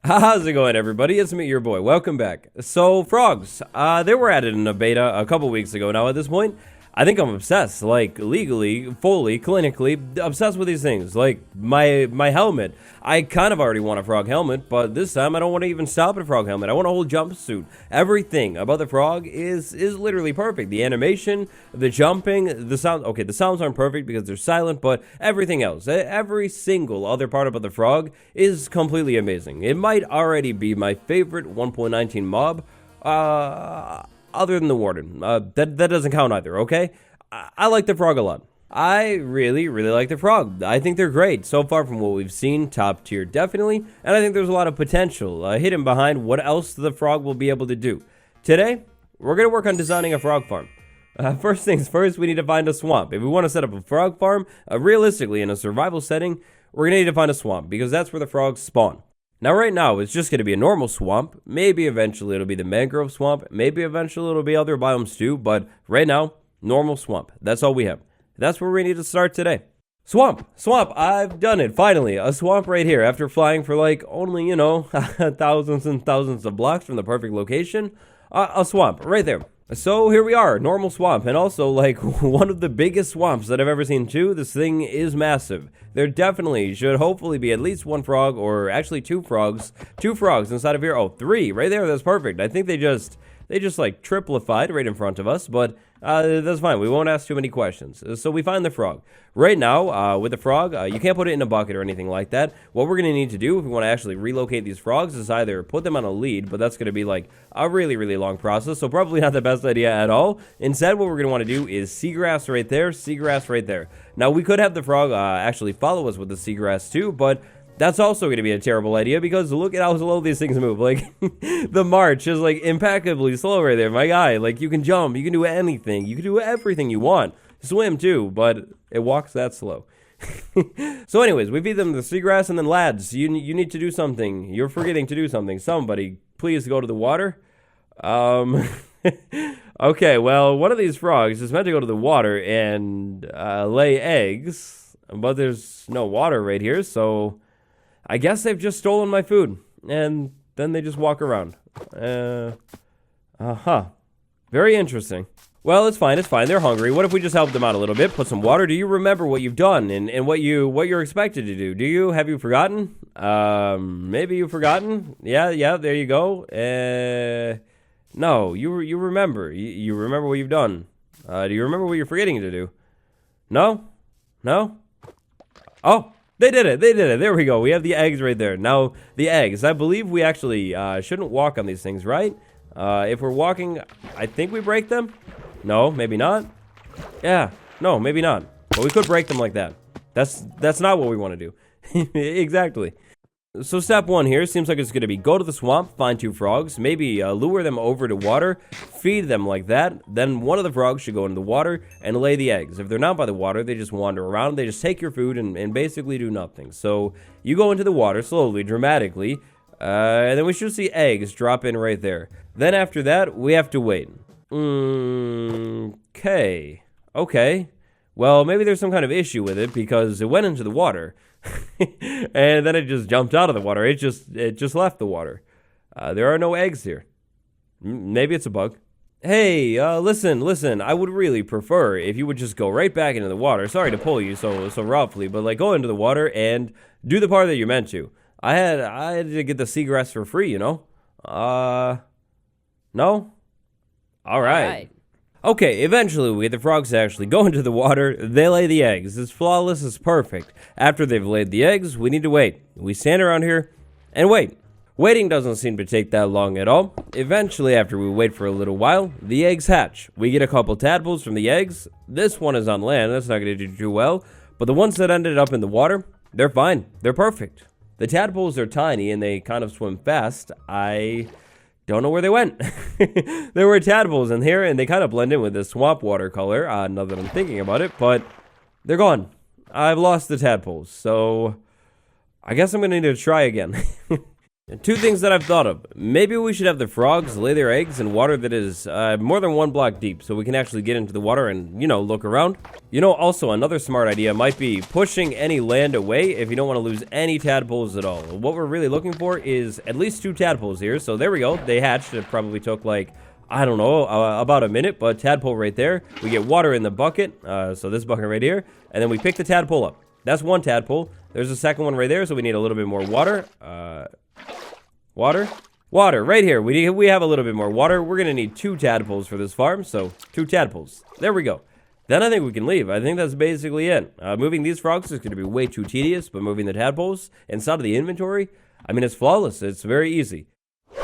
How's it going, everybody? It's me, your boy. Welcome back. So, frogs, they were added in a beta a couple weeks ago now at this point. I think I'm obsessed, like, legally, fully, clinically, obsessed with these things. Like, my helmet. I kind of already want a frog helmet, but this time I don't want to even stop at a frog helmet. I want a whole jumpsuit. Everything about the frog is literally perfect. The animation, the jumping, the sound. Okay, the sounds aren't perfect because they're silent, but everything else, every single other part about the frog is completely amazing. It might already be my favorite 1.19 mob. Other than the warden. That doesn't count either, okay? I like the frog a lot. I really like the frog. I think they're great. So far from what we've seen, top tier definitely. And I think there's a lot of potential hidden behind what else the frog will be able to do. Today, we're going to work on designing a frog farm. First things first, we need to find a swamp. If we want to set up a frog farm, realistically in a survival setting, we're going to need to find a swamp because that's where the frogs spawn. Now, right now, it's just going to be a normal swamp. Maybe eventually it'll be the mangrove swamp. Maybe eventually it'll be other biomes too. But right now, normal swamp. That's all we have. That's where we need to start today. Swamp. I've done it. Finally, a swamp right here. After flying for like only, thousands and thousands of blocks from the perfect location. A swamp right there. So here we are, normal swamp, and also like one of the biggest swamps that I've ever seen too. This thing is massive. There definitely should hopefully be at least one frog, or actually two frogs inside of here. Oh, three right there. That's perfect. I think they just like triplified right in front of us, but that's fine. We won't ask too many questions. So we find the frog. Right now, with the frog, you can't put it in a bucket or anything like that. What we're going to need to do if we want to actually relocate these frogs is either put them on a lead, but that's going to be like a really long process, so probably not the best idea at all. Instead, what we're going to want to do is seagrass right there, seagrass right there. Now, we could have the frog actually follow us with the seagrass too, but that's also going to be a terrible idea because look at how slow these things move. Like, the march is like impeccably slow right there, my guy. Like, you can jump, you can do anything, you can do everything you want. Swim too, but it walks that slow. So anyways, we feed them the seagrass, and then lads, you need to do something. You're forgetting to do something. Somebody, please go to the water. Okay, well, one of these frogs is meant to go to the water and lay eggs, but there's no water right here, so I guess they've just stolen my food, and then they just walk around. Very interesting. Well, it's fine. They're hungry. What if we just help them out a little bit? Put some water. Do you remember what you've done and what you're expected to do? Have you forgotten? Maybe you've forgotten? Yeah, there you go. No, you remember. You remember what you've done. Do you remember what you're forgetting to do? No? Oh! They did it. There we go. We have the eggs right there. Now, the eggs. I believe we actually shouldn't walk on these things, right? If we're walking, I think we break them. No, maybe not. Yeah, no, maybe not. But we could break them like that. That's not what we want to do. Exactly. So step one here seems like it's going to be go to the swamp, find two frogs, maybe lure them over to water, feed them like that. Then one of the frogs should go into the water and lay the eggs. If they're not by the water, they just wander around. They just take your food and basically do nothing. So you go into the water slowly, dramatically, and then we should see eggs drop in right there. Then after that, we have to wait. Okay. Well, maybe there's some kind of issue with it because it went into the water. And then it just jumped out of the water. It just left the water. There are no eggs here. Maybe it's a bug. Hey, listen. I would really prefer if you would just go right back into the water. Sorry to pull you so roughly, but like go into the water and do the part that you're meant to. I had to get the seagrass for free, No? All right. Okay, eventually we get the frogs to actually go into the water. They lay the eggs. It's flawless. It's perfect. After they've laid the eggs, we need to wait. We stand around here and wait. Waiting doesn't seem to take that long at all. Eventually, after we wait for a little while, the eggs hatch. We get a couple tadpoles from the eggs. This one is on land. That's not going to do too well. But the ones that ended up in the water, they're fine. They're perfect. The tadpoles are tiny and they kind of swim fast. I don't know where they went. There were tadpoles in here, and they kind of blend in with the swamp water color, now that I'm thinking about it, but they're gone. I've lost the tadpoles, so I guess I'm going to need to try again. And two things that I've thought of. Maybe we should have the frogs lay their eggs in water that is more than 1 block deep, so we can actually get into the water and, look around. Also another smart idea might be pushing any land away if you don't want to lose any tadpoles at all. What we're really looking for is at least 2 tadpoles here. So there we go. They hatched. It probably took like, I don't know, about a minute, but tadpole right there. We get water in the bucket, so this bucket right here, and then we pick the tadpole up. That's 1 tadpole. There's a second one right there, so we need a little bit more water. Water, right here. We have a little bit more water. We're going to need 2 tadpoles for this farm, so 2 tadpoles. There we go. Then I think we can leave. I think that's basically it. Moving these frogs is going to be way too tedious, but moving the tadpoles inside of the inventory, I mean, it's flawless. It's very easy.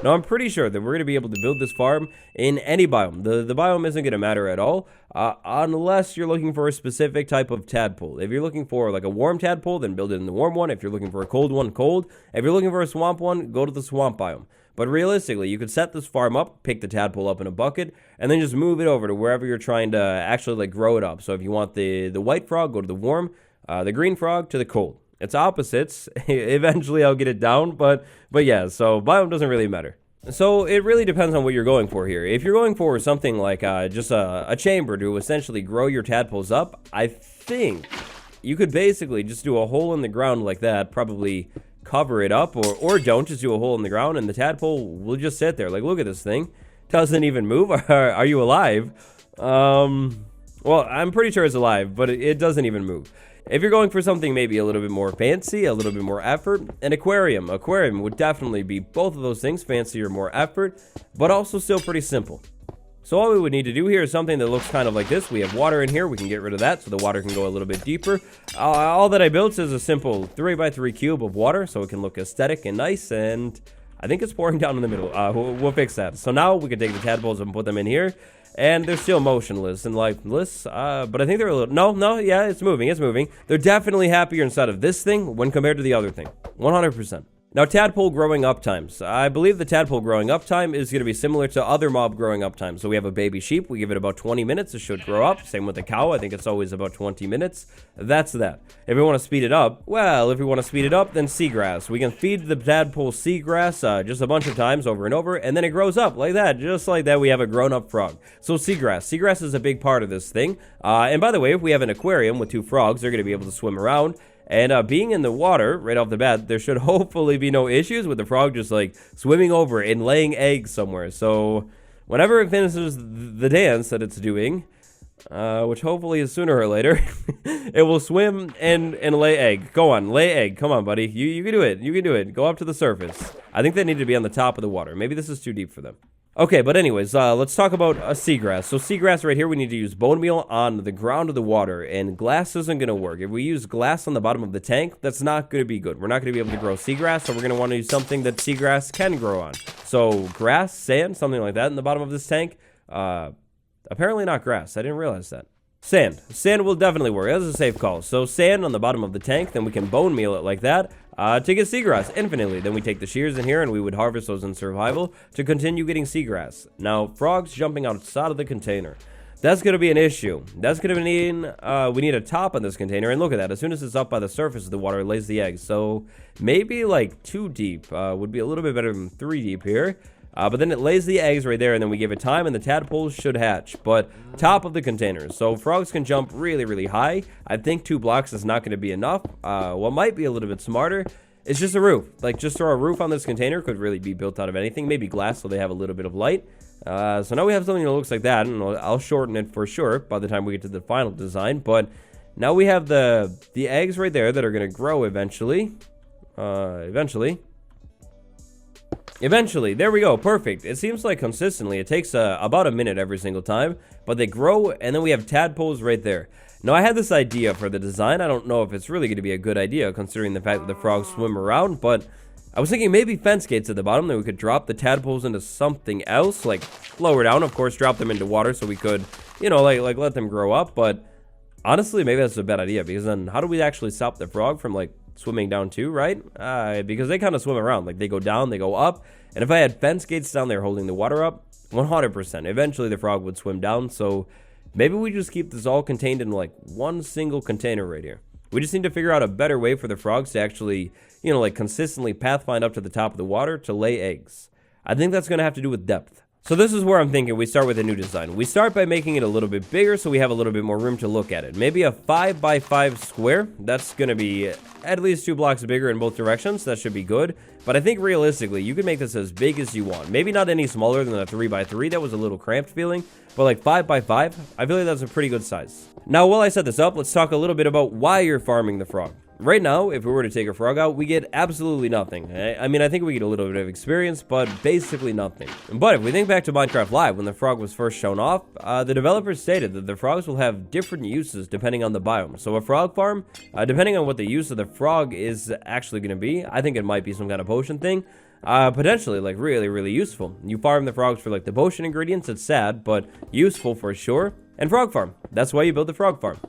Now, I'm pretty sure that we're going to be able to build this farm in any biome. The biome isn't going to matter at all, unless you're looking for a specific type of tadpole. If you're looking for like a warm tadpole, then build it in the warm one. If you're looking for a cold one, cold. If you're looking for a swamp one, go to the swamp biome. But realistically, you could set this farm up, pick the tadpole up in a bucket, and then just move it over to wherever you're trying to actually like grow it up. So if you want the white frog, go to the warm, the green frog to the cold. It's opposites. Eventually I'll get it down, but yeah, so biome doesn't really matter. So it really depends on what you're going for here. If you're going for something like just a chamber to essentially grow your tadpoles up, I think you could basically just do a hole in the ground like that, probably cover it up, or don't, just do a hole in the ground and the tadpole will just sit there. Like, look at this thing. Doesn't even move. Are you alive? Well, I'm pretty sure it's alive, but it doesn't even move. If you're going for something maybe a little bit more fancy, a little bit more effort, an aquarium. Aquarium would definitely be both of those things, fancier, more effort, but also still pretty simple. So all we would need to do here is something that looks kind of like this. We have water in here. We can get rid of that so the water can go a little bit deeper. All that I built is a simple 3x3 cube of water so it can look aesthetic and nice, and I think it's pouring down in the middle. We'll fix that. So now we can take the tadpoles and put them in here. And they're still motionless and lifeless, but I think they're a little, yeah, it's moving. They're definitely happier inside of this thing when compared to the other thing, 100%. Now, tadpole growing up times. I believe the tadpole growing up time is going to be similar to other mob growing up times. So we have a baby sheep. We give it about 20 minutes. It should grow up. Same with the cow. I think it's always about 20 minutes. That's that. If we want to speed it up, well, then seagrass. We can feed the tadpole seagrass just a bunch of times over and over, and then it grows up like that. Just like that, we have a grown-up frog. So seagrass. Seagrass is a big part of this thing. And by the way, if we have an aquarium with 2 frogs, they're going to be able to swim around. And being in the water, right off the bat, there should hopefully be no issues with the frog just like swimming over and laying eggs somewhere. So whenever it finishes the dance that it's doing, which hopefully is sooner or later, it will swim and lay egg. Go on, lay egg. Come on, buddy. You can do it. You can do it. Go up to the surface. I think they need to be on the top of the water. Maybe this is too deep for them. Okay, but anyways, let's talk about seagrass. So seagrass right here, we need to use bone meal on the ground of the water, and glass isn't going to work. If we use glass on the bottom of the tank, that's not going to be good. We're not going to be able to grow seagrass, so we're going to want to use something that seagrass can grow on. So grass, sand, something like that in the bottom of this tank. Apparently not grass. I didn't realize that. Sand. Sand will definitely work. That's a safe call. So sand on the bottom of the tank, then we can bone meal it like that. To get seagrass infinitely. Then we take the shears in here and we would harvest those in survival to continue getting seagrass. Now, frogs jumping outside of the container. That's going to be an issue. That's going to mean we need a top on this container. And look at that. As soon as it's up by the surface of the water, it lays the eggs. So maybe like 2 deep would be a little bit better than 3 deep here. But then it lays the eggs right there, and then we give it time, and the tadpoles should hatch. But top of the container. So frogs can jump really, really high. I think 2 blocks is not going to be enough. What might be a little bit smarter is just a roof. Like, just throw a roof on this container. Could really be built out of anything. Maybe glass, so they have a little bit of light. So now we have something that looks like that, and I'll shorten it for sure by the time we get to the final design. But now we have the eggs right there that are going to grow eventually. Eventually, there we go, perfect. It seems like consistently, it takes about a minute every single time, but they grow, and then we have tadpoles right there. Now, I had this idea for the design. I don't know if it's really going to be a good idea, considering the fact that the frogs swim around, but I was thinking maybe fence gates at the bottom, that we could drop the tadpoles into something else, like lower down, of course, drop them into water so we could, like let them grow up, but honestly, maybe that's a bad idea, because then how do we actually stop the frog from, like, swimming down too, right? Because they kind of swim around. Like, they go down, they go up. And if I had fence gates down there holding the water up, 100%. Eventually, the frog would swim down. So maybe we just keep this all contained in, like, one single container right here. We just need to figure out a better way for the frogs to actually like consistently pathfind up to the top of the water to lay eggs. I think that's going to have to do with depth. So this is where I'm thinking we start with a new design. We start by making it a little bit bigger so we have a little bit more room to look at it. Maybe a 5x5 square. That's going to be at least 2 blocks bigger in both directions. That should be good. But I think realistically, you can make this as big as you want. Maybe not any smaller than a 3x3. That was a little cramped feeling. But like 5x5, I feel like that's a pretty good size. Now, while I set this up, let's talk a little bit about why you're farming the frog. Right now, if we were to take a frog out, we get absolutely nothing. I mean, I think we get a little bit of experience, but basically nothing. But if we think back to Minecraft Live, when the frog was first shown off, the developers stated that the frogs will have different uses depending on the biome. So a frog farm, depending on what the use of the frog is actually going to be, I think it might be some kind of potion thing. Potentially, like, really, really useful. You farm the frogs for, like, the potion ingredients, it's sad, but useful for sure. And frog farm, that's why you build the frog farm.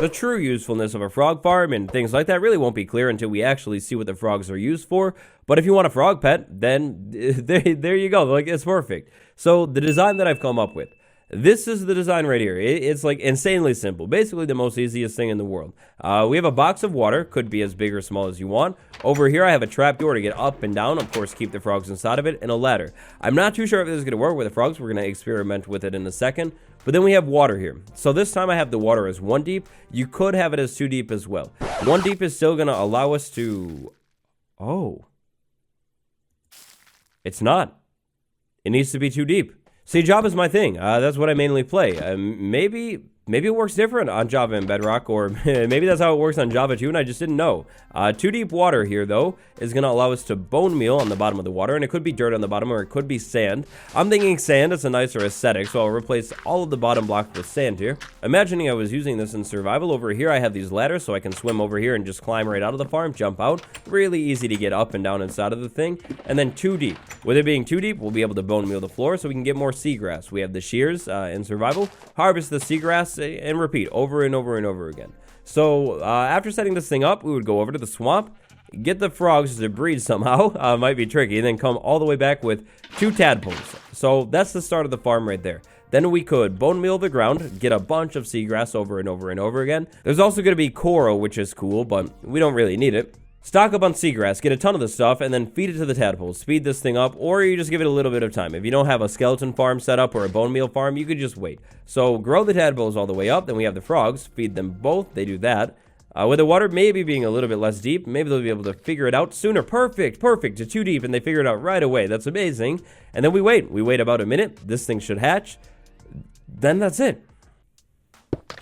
The true usefulness of a frog farm and things like that really won't be clear until we actually see what the frogs are used for. But if you want a frog pet, then there you go. Like, it's perfect. So the design that I've come up with, this is the design right here. It's like insanely simple. Basically the most easiest thing in the world. We have a box of water, could be as big or small as you want. Over here I have a trapdoor to get up and down, of course keep the frogs inside of it, and a ladder. I'm not too sure if this is going to work with the frogs. We're going to experiment with it in a second. But then we have water here. So this time I have the water as 1 deep. You could have it as 2 deep as well. 1 deep is still going to allow us to... Oh. It's not. It needs to be 2 deep. See, Java is my thing. That's what I mainly play. Maybe it works different on Java and Bedrock, or maybe that's how it works on Java too, and I just didn't know. 2 deep water here, though, is going to allow us to bone meal on the bottom of the water, and it could be dirt on the bottom, or it could be sand. I'm thinking sand is a nicer aesthetic, so I'll replace all of the bottom block with sand here. Imagining I was using this in survival, over here I have these ladders, so I can swim over here and just climb right out of the farm, jump out. Really easy to get up and down inside of the thing. And then 2 deep. With it being 2 deep, we'll be able to bone meal the floor, so we can get more seagrass. We have the shears in survival. Harvest the seagrass and repeat over and over and over again. So after setting this thing up, we would go over to the swamp, get the frogs to breed somehow, might be tricky, and then come all the way back with 2 tadpoles. So that's the start of the farm right there. Then we could bone meal the ground, get a bunch of seagrass over and over and over again. There's also going to be coral, which is cool, but we don't really need it. Stock up on seagrass, get a ton of the stuff, and then feed it to the tadpoles. Speed this thing up, or you just give it a little bit of time. If you don't have a skeleton farm set up or a bone meal farm, you could just wait. So grow the tadpoles all the way up, then we have the frogs. Feed them both, they do that. With the water maybe being a little bit less deep, maybe they'll be able to figure it out sooner. Perfect, to 2 deep, and they figure it out right away. That's amazing. And then we wait about a minute. This thing should hatch. Then that's it.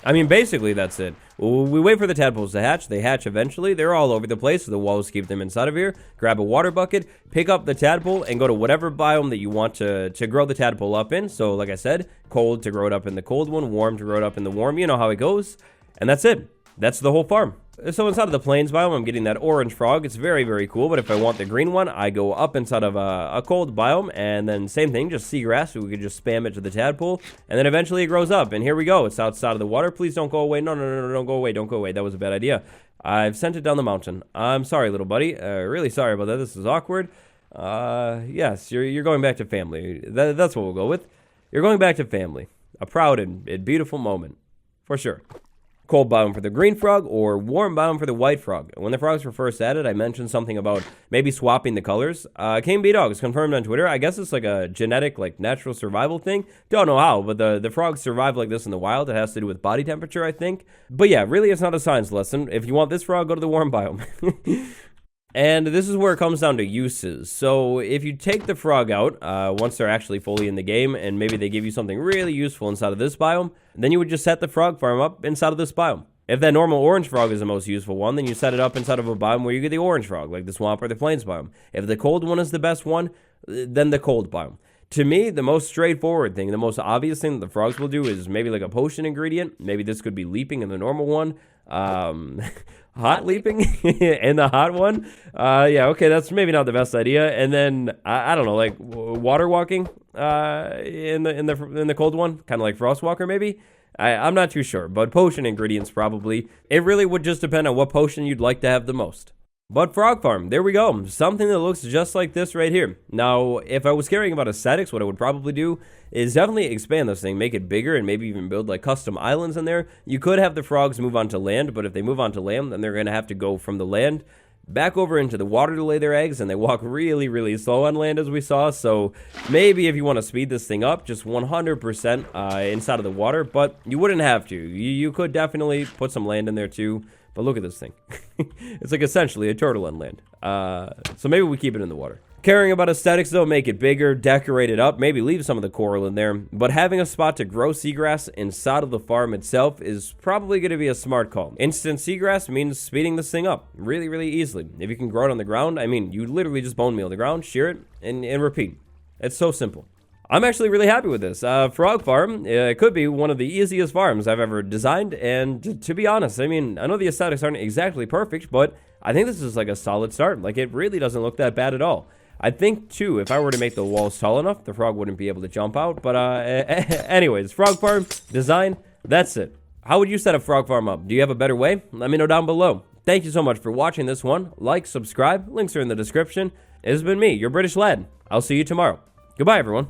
I mean, basically that's it. We wait for the tadpoles to hatch. They hatch eventually. They're all over the place, so the walls keep them inside of here. Grab a water bucket, pick up the tadpole, and go to whatever biome that you want to grow the tadpole up in. So, like I said, cold to grow it up in the cold one, warm to grow it up in the warm. You know how it goes. And that's it. That's the whole farm. So inside of the plains biome, I'm getting that orange frog. It's very, very cool. But if I want the green one, I go up inside of a cold biome. And then same thing, just seagrass. So we could just spam it to the tadpole. And then eventually it grows up. And here we go. It's outside of the water. Please don't go away. No, don't go away. Don't go away. That was a bad idea. I've sent it down the mountain. I'm sorry, little buddy. Really sorry about that. This is awkward. Yes, you're going back to family. That's what we'll go with. You're going back to family. A proud and beautiful moment. For sure. Cold biome for the green frog, or warm biome for the white frog. When the frogs were first added, I mentioned something about maybe swapping the colors. King B-Dogs confirmed on Twitter. I guess it's like a genetic, like natural survival thing. Don't know how, but the frogs survive like this in the wild. It has to do with body temperature, I think. But yeah, really it's not a science lesson. If you want this frog, go to the warm biome. And this is where it comes down to uses. So if you take the frog out, once they're actually fully in the game, and maybe they give you something really useful inside of this biome, then you would just set the frog farm up inside of this biome. If that normal orange frog is the most useful one, then you set it up inside of a biome where you get the orange frog, like the swamp or the plains biome. If the cold one is the best one, then the cold biome. To me, the most straightforward thing, the most obvious thing that the frogs will do is maybe like a potion ingredient. Maybe this could be leaping in the normal one. Hot leaping in the hot one. Yeah, okay, that's maybe not the best idea. And then I don't know, like water walking in the cold one, kind of like frost walker maybe. I'm not too sure, but potion ingredients probably. It really would just depend on what potion you'd like to have the most. But frog farm, there we go. Something that looks just like this right here. Now, if I was caring about aesthetics, what I would probably do is definitely expand this thing, make it bigger, and maybe even build like custom islands in there. You could have the frogs move onto land, but if they move onto land, then they're going to have to go from the land back over into the water to lay their eggs, and they walk really, really slow on land, as we saw. So maybe if you want to speed this thing up, just 100% inside of the water, but you wouldn't have to. You could definitely put some land in there too, but look at this thing. It's like essentially a turtle on land. So maybe we keep it in the water. Caring about aesthetics, though, make it bigger, decorate it up, maybe leave some of the coral in there, but having a spot to grow seagrass inside of the farm itself is probably going to be a smart call. Instant seagrass means speeding this thing up really, really easily. If you can grow it on the ground, I mean, you literally just bone meal the ground, shear it, and repeat. It's so simple. I'm actually really happy with this. Frog farm, it could be one of the easiest farms I've ever designed, and to be honest, I mean, I know the aesthetics aren't exactly perfect, but I think this is like a solid start. Like, it really doesn't look that bad at all. I think, too, if I were to make the walls tall enough, the frog wouldn't be able to jump out. But anyways, frog farm design, that's it. How would you set a frog farm up? Do you have a better way? Let me know down below. Thank you so much for watching this one. Like, subscribe, links are in the description. It has been me, your British lad. I'll see you tomorrow. Goodbye, everyone.